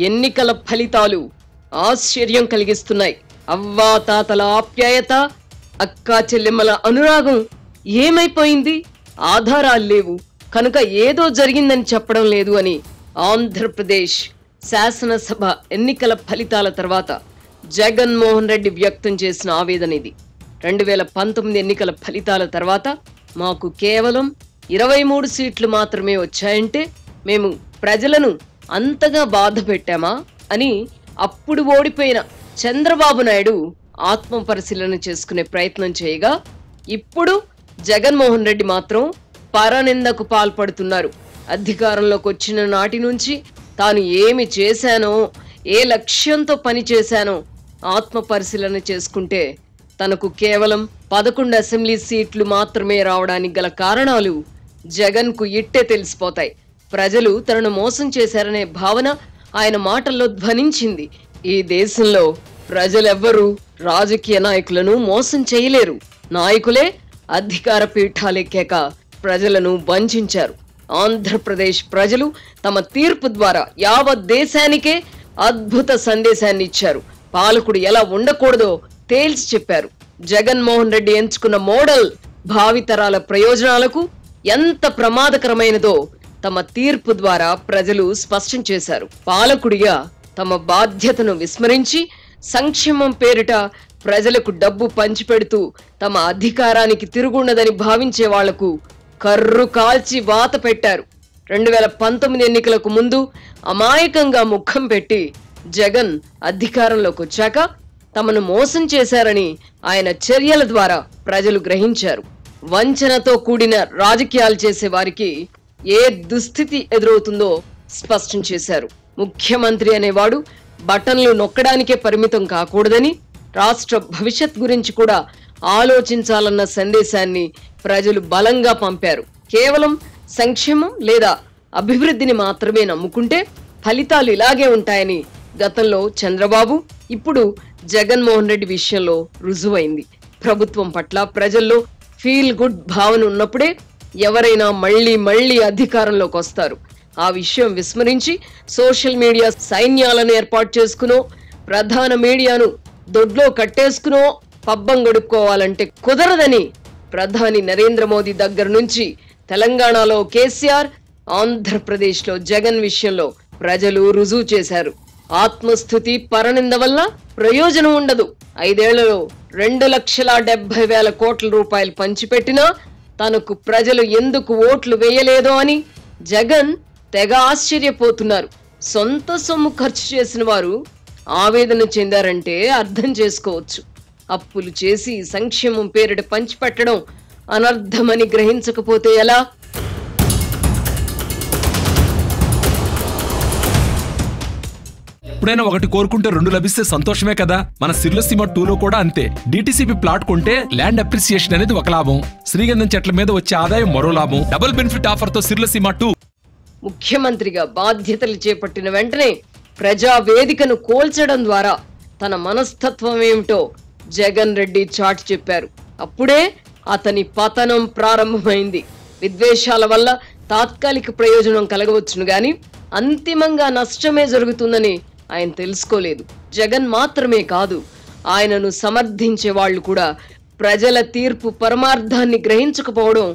ఎన్నికల ఫలితాలు ఆశ్చర్యం కలిగిస్తున్నాయి. అవ్వా తాతల ఆప్యాయత, అక్కా చెల్లెమ్మల అనురాగం ఏమైపోయింది? ఆధారాలు లేవు కనుక ఏదో జరిగిందని చెప్పడం లేదు అని ఆంధ్రప్రదేశ్ శాసనసభ ఎన్నికల ఫలితాల తర్వాత జగన్మోహన్ రెడ్డి వ్యక్తం చేసిన ఆవేదన ఇది. 2019 ఎన్నికల ఫలితాల తర్వాత మాకు కేవలం 23 సీట్లు మాత్రమే వచ్చాయంటే మేము ప్రజలను అంతగా బాధ పెట్టామా అని అప్పుడు ఓడిపోయిన చంద్రబాబు నాయుడు ఆత్మ పరిశీలన చేసుకునే ప్రయత్నం చేయగా, ఇప్పుడు జగన్మోహన్ రెడ్డి మాత్రం పరనిందకు పాల్పడుతున్నారు. అధికారంలోకి వచ్చిన నాటి నుంచి తాను ఏమి చేశానో, ఏ లక్ష్యంతో పని చేశానో ఆత్మ పరిశీలన చేసుకుంటే తనకు కేవలం 11 అసెంబ్లీ సీట్లు మాత్రమే రావడానికి గల కారణాలు జగన్కు ఇట్టే తెలిసిపోతాయి. ప్రజలు తనను మోసం చేశారనే భావన ఆయన మాటల్లో ధ్వనించింది. ఈ దేశంలో ప్రజలెవ్వరూ రాజకీయ నాయకులను మోసం చేయలేరు. నాయకులే అధికార పీఠాలెక్కాక ప్రజలను వంచారు. ఆంధ్రప్రదేశ్ ప్రజలు తమ తీర్పు ద్వారా యావత్ దేశానికే అద్భుత సందేశాన్ని ఇచ్చారు. పాలకుడు ఎలా ఉండకూడదో తేల్చి చెప్పారు. జగన్మోహన్ రెడ్డి ఎంచుకున్న మోడల్ భావితరాల ప్రయోజనాలకు ఎంత ప్రమాదకరమైనదో తమ తీర్పు ద్వారా ప్రజలు స్పష్టం చేశారు. పాలకుడిగా తమ బాధ్యతను విస్మరించి సంక్షేమం పేరిట ప్రజలకు డబ్బు పంచిపెడుతూ తమ అధికారానికి తిరుగుండదని భావించే వాళ్లకు కర్రు కాల్చి వాత పెట్టారు. 2019 ఎన్నికలకు ముందు అమాయకంగా ముఖం పెట్టి జగన్ అధికారంలోకి వచ్చాక తమను మోసం చేశారని ఆయన చర్యల ద్వారా ప్రజలు గ్రహించారు. వంచనతో కూడిన రాజకీయాలు చేసే వారికి ఏ దుస్థితి ఎదురవుతుందో స్పష్టం చేశారు. ముఖ్యమంత్రి అనేవాడు బటన్లు నొక్కడానికే పరిమితం కాకూడదని, రాష్ట్ర భవిష్యత్ గురించి కూడా ఆలోచించాలన్న సందేశాన్ని ప్రజలు బలంగా పంపారు. కేవలం సంక్షేమం లేదా అభివృద్ధిని మాత్రమే నమ్ముకుంటే ఫలితాలు ఇలాగే ఉంటాయని గతంలో చంద్రబాబు, ఇప్పుడు జగన్మోహన్ రెడ్డి విషయంలో రుజువైంది. ప్రభుత్వం పట్ల ప్రజల్లో ఫీల్ గుడ్ భావన ఉన్నప్పుడే ఎవరైనా మళ్లీ అధికారంలోకి వస్తారు. ఆ విషయం విస్మరించి సోషల్ మీడియా సైన్యాలను ఏర్పాటు చేసుకునో, ప్రధాన మీడియాను దొడ్లో కట్టేసుకునో పబ్బం గడుపుకోవాలంటే కుదరదని ప్రధాని నరేంద్ర మోదీ దగ్గర నుంచి తెలంగాణలో కేసీఆర్, ఆంధ్రప్రదేశ్లో జగన్ విషయంలో ప్రజలు రుజువు చేశారు. ఆత్మస్థుతి పరనింద వల్ల ప్రయోజనం ఉండదు. 5 ఏళ్లలో 2,70,000 కోట్ల రూపాయలు పంచిపెట్టినా తనకు ప్రజలు ఎందుకు ఓట్లు వేయలేదో అని జగన్ తెగ ఆశ్చర్యపోతున్నారు. సొంత సొమ్ము ఖర్చు చేసిన వారు ఆవేదన చెందారంటే అర్థం చేసుకోవచ్చు. అప్పులు చేసి సంక్షేమం పేరిట పంచిపెట్టడం అనర్థమని గ్రహించకపోతే ఎలా? ఎప్పుడైనా ఒకటి కోరుకుంటే 2 లభిస్తే సంతోషమే కదా. మన సిర్లసీమ 2లో కూడా అంతే. డిటిసిపి ప్లాట్ కొంటే ల్యాండ్ అప్రిసియేషన్ అనేది ఒక లాభం, శ్రీగంధం చెట్ల మీద వచ్చే ఆదాయం మరో లాభం. డబుల్ బెనిఫిట్ ఆఫర్ తో సిర్లసీమ 2. ముఖ్యమంత్రిగా బాధ్యతలు చేపట్టిన వెంటనే ప్రజా వేదికను కోల్చడం ద్వారా తన మనస్తత్వం ఏమిటో జగన్ రెడ్డి చాటి చెప్పారు. అప్పుడే అతని పతనం ప్రారంభమైంది. విద్వేషాల వల్ల తాత్కాలిక ప్రయోజనం కలగవచ్చును గాని అంతిమంగా నష్టమే జరుగుతుందని ఆయన తెలుసుకోలేదు. జగన్ మాత్రమే కాదు, ఆయనను సమర్థించే వాళ్ళు కూడా ప్రజల తీర్పు పరమార్థాన్ని గ్రహించకపోవడం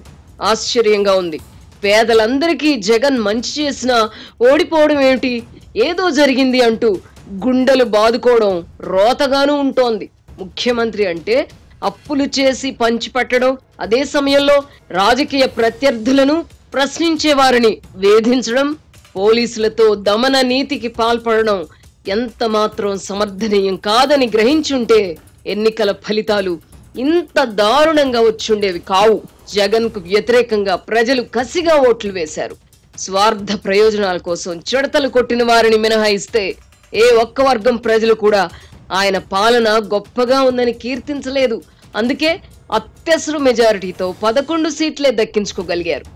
ఆశ్చర్యంగా ఉంది. పేదలందరికీ జగన్ మంచి చేసినా ఓడిపోవడం ఏమిటి, ఏదో జరిగింది అంటూ గుండెలు బాదుకోవడం రోతగానూ ఉంటోంది. ముఖ్యమంత్రి అంటే అప్పులు చేసి పంచిపెట్టడం, అదే సమయంలో రాజకీయ ప్రత్యర్థులను ప్రశ్నించేవారిని వేధించడం, పోలీసులతో దమన నీతికి పాల్పడడం ఎంత మాత్రం సమర్థనీయం కాదని గ్రహించుంటే ఎన్నికల ఫలితాలు ఇంత దారుణంగా వచ్చుండేవి కావు. జగన్ కు వ్యతిరేకంగా ప్రజలు కసిగా ఓట్లు వేశారు. స్వార్థ ప్రయోజనాల కోసం చిడతలు కొట్టిన వారిని మినహాయిస్తే ఏ ఒక్క వర్గం ప్రజలు కూడా ఆయన పాలన గొప్పగా ఉందని కీర్తించలేదు. అందుకే అత్యవసర మెజారిటీతో 11 సీట్లే దక్కించుకోగలిగారు.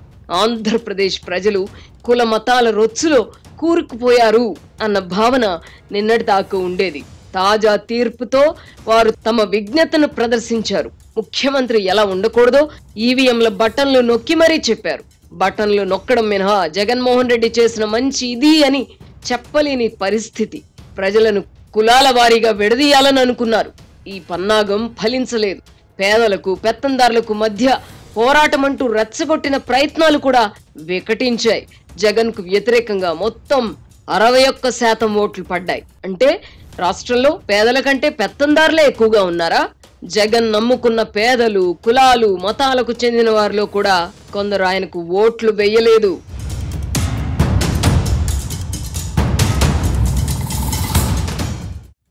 ఆంధ్రప్రదేశ్ ప్రజలు కుల మతాల రొచ్చులో కూరుకుపోయారు అన్న భావన నిన్నటి దాకా ఉండేది. తాజా తీర్పుతో వారు తమ విజ్ఞతను ప్రదర్శించారు. ముఖ్యమంత్రి ఎలా ఉండకూడదో ఈవీఎంల బటన్లు నొక్కి మరీ చెప్పారు. బటన్లు నొక్కడం మినహా జగన్మోహన్ రెడ్డి చేసిన మంచి ఇది అని చెప్పలేని పరిస్థితి. ప్రజలను కులాల వారీగా విడదీయాలని అనుకున్నారు. ఈ పన్నాగం ఫలించలేదు. పేదలకు పెత్తందారులకు మధ్య పోరాటమంటూ రెచ్చగొట్టిన ప్రయత్నాలు కూడా వికటించాయి. జగన్ కు వ్యతిరేకంగా మొత్తం 61% ఓట్లు పడ్డాయి. అంటే రాష్ట్రంలో పేదల కంటే పెత్తందారులే ఎక్కువగా ఉన్నారా? జగన్ నమ్ముకున్న పేదలు, కులాలు, మతాలకు చెందిన వారిలో కూడా కొందరు ఆయనకు ఓట్లు వెయ్యలేదు.